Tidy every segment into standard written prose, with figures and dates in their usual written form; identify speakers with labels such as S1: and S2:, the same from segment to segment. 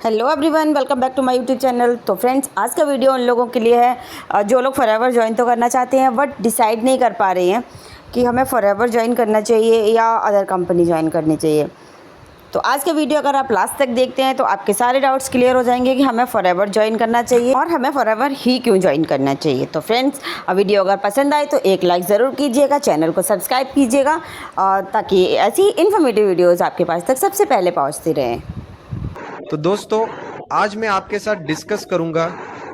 S1: Hello everyone, welcome back to my YouTube channel. तो friends, आज का वीडियो उन लोगों के लिए है जो लोग फॉरएवर ज्वाइन तो करना चाहते हैं बट डिसाइड नहीं कर पा रहे हैं कि हमें फॉरएवर ज्वाइन करना चाहिए या अदर कंपनी ज्वाइन करनी चाहिए। तो आज का वीडियो अगर आप लास्ट तक देखते हैं तो आपके सारे डाउट्स क्लियर हो जाएंगे कि हमें फॉरएवर ज्वाइन करना चाहिए और हमें फॉरएवर ही क्यों ज्वाइन करना चाहिए। तो फ्रेंड्स, वीडियो अगर पसंद आए तो एक लाइक ज़रूर कीजिएगा, चैनल को सब्सक्राइब कीजिएगा ताकि ऐसी इन्फॉर्मेटिव वीडियोज़ आपके पास तक सबसे पहले पहुँचती रहें।
S2: तो दोस्तों, आज मैं आपके साथ डिस्कस करूंगा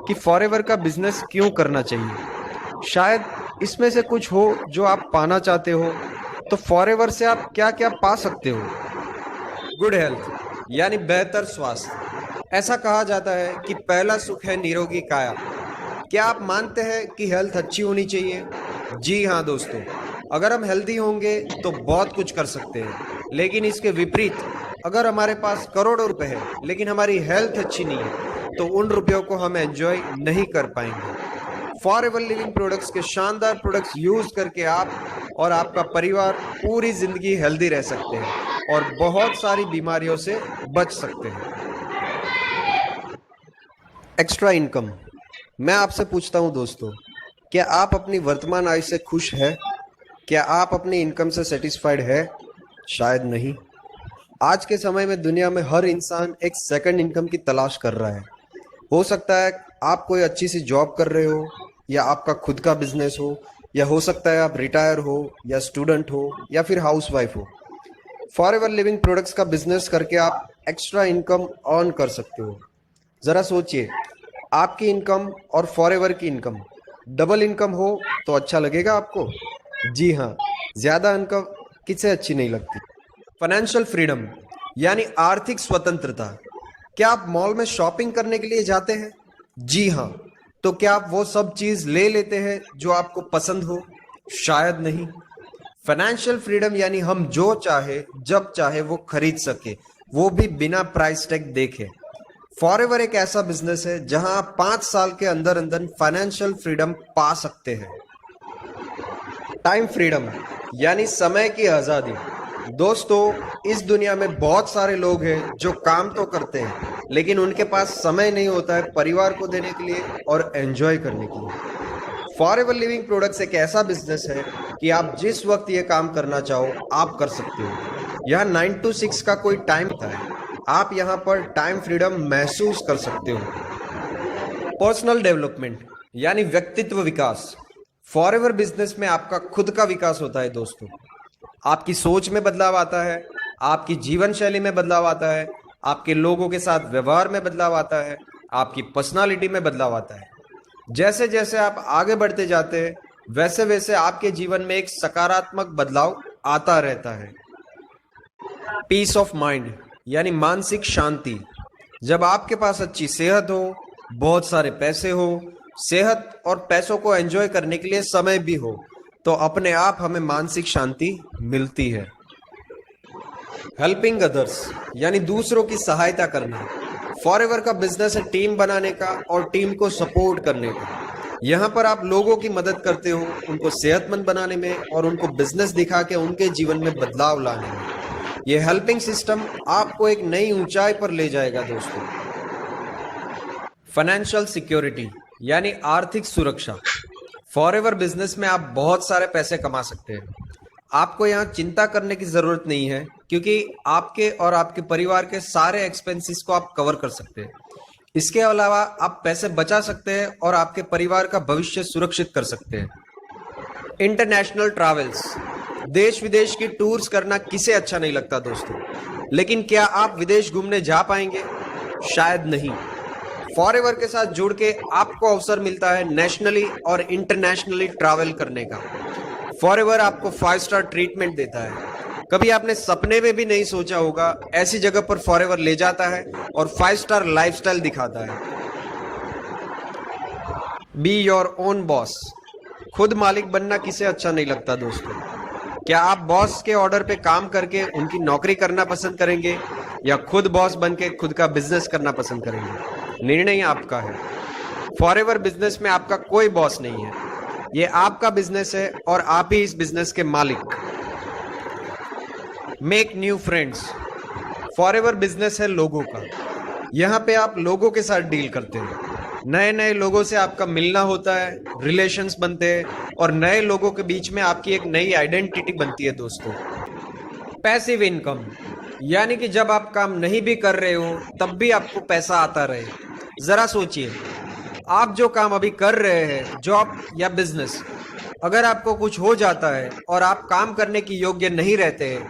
S2: कि फॉरएवर का बिजनेस क्यों करना चाहिए। शायद इसमें से कुछ हो जो आप पाना चाहते हो। तो फॉरएवर से आप क्या क्या पा सकते हो। गुड हेल्थ यानी बेहतर स्वास्थ्य। ऐसा कहा जाता है कि पहला सुख है निरोगी काया। क्या आप मानते हैं कि हेल्थ अच्छी होनी चाहिए? जी हाँ दोस्तों, अगर हम हेल्दी होंगे तो बहुत कुछ कर सकते हैं। लेकिन इसके विपरीत, अगर हमारे पास करोड़ों रुपए है लेकिन हमारी हेल्थ अच्छी नहीं है तो उन रुपयों को हम एंजॉय नहीं कर पाएंगे। फॉरएवर लिविंग प्रोडक्ट्स के शानदार प्रोडक्ट्स यूज करके आप और आपका परिवार पूरी जिंदगी हेल्दी रह सकते हैं और बहुत सारी बीमारियों से बच सकते हैं। Extra income. मैं आपसे पूछता हूं दोस्तों, क्या आप अपनी वर्तमान आय से खुश है? क्या आप अपनी इनकम से सेटिस्फाइड है? शायद नहीं। आज के समय में दुनिया में हर इंसान एक सेकंड इनकम की तलाश कर रहा है। हो सकता है आप कोई अच्छी सी जॉब कर रहे हो, या आपका खुद का बिजनेस हो, या हो सकता है आप रिटायर हो, या स्टूडेंट हो, या फिर हाउसवाइफ हो। फॉरएवर लिविंग प्रोडक्ट्स का बिजनेस करके आप एक्स्ट्रा इनकम अर्न कर सकते हो। ज़रा सोचिए, आपकी इनकम और फॉरएवर की इनकम डबल इनकम हो तो अच्छा लगेगा आपको? जी हाँ, ज़्यादा इनकम किसे अच्छी नहीं लगती। फाइनेंशियल फ्रीडम यानी आर्थिक स्वतंत्रता। क्या आप मॉल में शॉपिंग करने के लिए जाते हैं? जी हाँ। तो क्या आप वो सब चीज ले लेते हैं जो आपको पसंद हो? शायद नहीं। फाइनेंशियल फ्रीडम यानी हम जो चाहे जब चाहे वो खरीद सके, वो भी बिना प्राइस टैग देखे। फॉरएवर एक ऐसा बिजनेस है जहां आप 5 साल के अंदर अंदर फाइनेंशियल फ्रीडम पा सकते हैं। टाइम फ्रीडम यानी समय की आजादी। दोस्तों, इस दुनिया में बहुत सारे लोग हैं जो काम तो करते हैं लेकिन उनके पास समय नहीं होता है परिवार को देने के लिए और एंजॉय करने के लिए। फॉरएवर लिविंग प्रोडक्ट्स एक ऐसा बिजनेस है कि आप जिस वक्त ये काम करना चाहो आप कर सकते हो। यहाँ 9 to 6 का कोई टाइम होता है। आप यहाँ पर टाइम फ्रीडम महसूस कर सकते हो। पर्सनल डेवलपमेंट यानी व्यक्तित्व विकास। फॉरएवर बिजनेस में आपका खुद का विकास होता है दोस्तों। आपकी सोच में बदलाव आता है, आपकी जीवन शैली में बदलाव आता है, आपके लोगों के साथ व्यवहार में बदलाव आता है, आपकी पर्सनालिटी में बदलाव आता है। जैसे जैसे आप आगे बढ़ते जाते हैं वैसे वैसे आपके जीवन में एक सकारात्मक बदलाव आता रहता है। पीस ऑफ माइंड यानी मानसिक शांति। जब आपके पास अच्छी सेहत हो, बहुत सारे पैसे हो, सेहत और पैसों को एंजॉय करने के लिए समय भी हो, तो अपने आप हमें मानसिक शांति मिलती है। हेल्पिंग अदर्स यानी दूसरों की सहायता करना। फॉरएवर का बिजनेस है टीम बनाने का और टीम को सपोर्ट करने का। यहाँ पर आप लोगों की मदद करते हो, उनको सेहतमंद बनाने में और उनको बिजनेस दिखा के उनके जीवन में बदलाव लाने में। ये हेल्पिंग सिस्टम आपको एक नई ऊंचाई पर ले जाएगा दोस्तों। फाइनेंशियल सिक्योरिटी यानी आर्थिक सुरक्षा। फॉरएवर बिजनेस में आप बहुत सारे पैसे कमा सकते हैं। आपको यहाँ चिंता करने की जरूरत नहीं है क्योंकि आपके और आपके परिवार के सारे एक्सपेंसेस को आप कवर कर सकते हैं। इसके अलावा आप पैसे बचा सकते हैं और आपके परिवार का भविष्य सुरक्षित कर सकते हैं। इंटरनेशनल ट्रैवल्स, देश विदेश की टूर्स करना किसे अच्छा नहीं लगता दोस्तों, लेकिन क्या आप विदेश घूमने जा पाएंगे? शायद नहीं। फॉरएवर के साथ जुड़ के आपको अवसर मिलता है नेशनली और इंटरनेशनली ट्रैवल करने का। फॉरएवर आपको 5 स्टार ट्रीटमेंट देता है। कभी आपने सपने में भी नहीं सोचा होगा ऐसी जगह पर फॉरएवर ले जाता है और 5 स्टार लाइफस्टाइल दिखाता है। Be your own boss. खुद मालिक बनना किसे अच्छा नहीं लगता दोस्तों। क्या आप बॉस के ऑर्डर पे काम करके उनकी नौकरी करना पसंद करेंगे या खुद बॉस बन के खुद का बिजनेस करना पसंद करेंगे? निर्णय आपका है। फॉरएवर बिजनेस में आपका कोई बॉस नहीं है, ये आपका बिजनेस है और आप ही इस बिजनेस के मालिक। Make new friends. Forever business है लोगों का। यहाँ पे आप लोगों के साथ डील करते हैं, नए नए लोगों से आपका मिलना होता है, रिलेशंस बनते हैं और नए लोगों के बीच में आपकी एक नई आइडेंटिटी बनती है दोस्तों। पैसिव इनकम यानी कि जब आप काम नहीं भी कर रहे हो तब भी आपको पैसा आता रहे। जरा सोचिए, आप जो काम अभी कर रहे हैं, जॉब या बिजनेस, अगर आपको कुछ हो जाता है और आप काम करने की योग्य नहीं रहते हैं,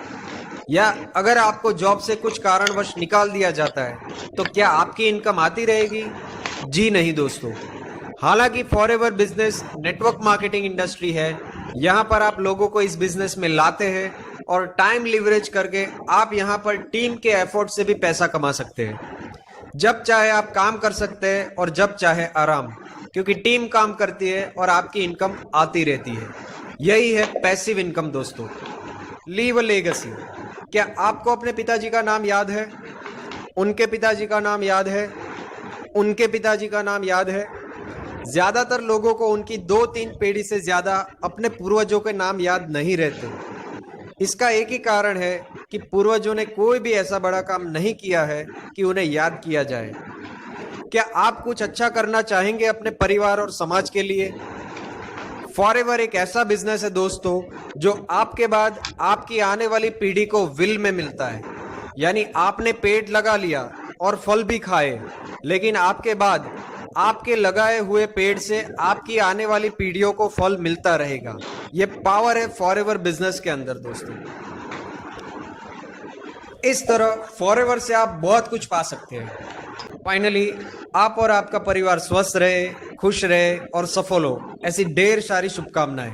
S2: या अगर आपको जॉब से कुछ कारणवश निकाल दिया जाता है, तो क्या आपकी इनकम आती रहेगी? जी नहीं दोस्तों। हालांकि forever business network marketing industry है, यहाँ पर आप लोगों को इस बिजनेस में लाते हैं और टाइम लिवरेज करके आप यहाँ पर टीम के एफर्ट से भी पैसा कमा सकते हैं। जब चाहे आप काम कर सकते हैं और जब चाहे आराम, क्योंकि टीम काम करती है और आपकी इनकम आती रहती है। यही है पैसिव इनकम दोस्तों। Leave a legacy. क्या आपको अपने पिताजी का नाम याद है? उनके पिताजी का नाम याद है? उनके पिताजी का नाम याद है? ज्यादातर लोगों को उनकी 2-3 पीढ़ी से ज्यादा अपने पूर्वजों के नाम याद नहीं रहते। इसका एक ही कारण है कि पूर्वजों ने कोई भी ऐसा बड़ा काम नहीं किया है कि उन्हें याद किया जाए। क्या आप कुछ अच्छा करना चाहेंगे अपने परिवार और समाज के लिए? फॉरएवर एक ऐसा बिजनेस है दोस्तों जो आपके बाद आपकी आने वाली पीढ़ी को विल में मिलता है। यानी आपने पेड़ लगा लिया और फल भी खाए, लेकिन आपके बाद आपके लगाए हुए पेड़ से आपकी आने वाली पीढ़ियों को फल मिलता रहेगा। ये पावर है फॉरएवर बिजनेस के अंदर दोस्तों। इस तरह फॉरएवर से आप बहुत कुछ पा सकते हैं। फाइनली आप और आपका परिवार स्वस्थ रहे, खुश रहे और सफल हो, ऐसी ढेर सारी शुभकामनाएं।